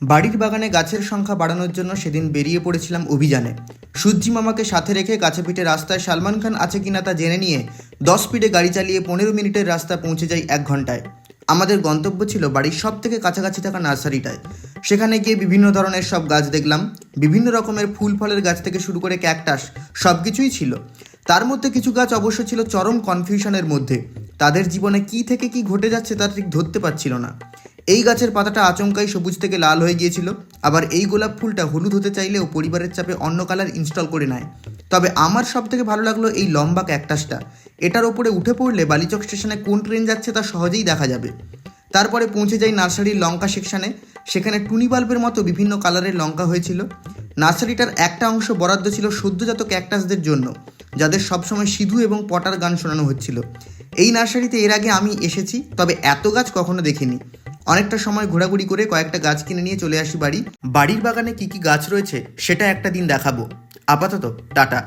বাড়ির বাগানে গাছের সংখ্যা বাড়ানোর জন্য সেদিন বেরিয়ে পড়েছিলাম অভিযানে। সূর্যি মামাকে সাথে রেখে কাছে পিঠে রাস্তায় সালমান খান আছে কিনা তা জেনে নিয়ে 10 স্পিডে গাড়ি চালিয়ে 15 মিনিটের রাস্তা পৌঁছে যাই 1 ঘন্টায়। আমাদের গন্তব্য ছিল বাড়ির সব থেকে কাছাকাছি থাকা নার্সারিটায়। সেখানে গিয়ে বিভিন্ন ধরনের সব গাছ দেখলাম। বিভিন্ন রকমের ফুল ফলের গাছ থেকে শুরু করে ক্যাকটাস সব কিছুই ছিল। তার মধ্যে কিছু গাছ অবশ্য ছিল চরম কনফিউশনের মধ্যে। তাদের জীবনে কি থেকে কি ঘটে যাচ্ছে তা ঠিক ধরতে পারছিল না। এই গাছের পাতাটা আচমকাই সবুজ থেকে লাল হয়ে গিয়েছিল, আবার এই গোলাপ ফুলটা হলুদ হতে চাইলেও পরিবারের চাপে অন্য কালার ইনস্টল করে নেয়। তবে আমার সব থেকে ভালো লাগলো এই লম্বা ক্যাকটাসটা। এটার ওপরে উঠে পড়লে বালিচক স্টেশনে কোন ট্রেন যাচ্ছে তা সহজেই দেখা যাবে। তারপরে পৌঁছে যাই নার্সারির লঙ্কা সেকশানে। সেখানে টুনি বাল্বের মতো বিভিন্ন কালারের লঙ্কা হয়েছিল। নার্সারিটার একটা অংশ বরাদ্দ ছিল সদ্যজাত ক্যাকটাসদের জন্য, যাদের সবসময় সিধু এবং পটার গান শোনানো হচ্ছিল। এই নার্সারিতে এর আগে আমি এসেছি, তবে এত গাছ কখনো দেখিনি। অনেকটা সময় ঘোরাঘুরি করে কয়েকটা গাছ কিনে নিয়ে চলে আসি বাড়ির বাগানে কি কি গাছ রয়েছে সেটা একটা দিন দেখাবো। আপাতত টাটা।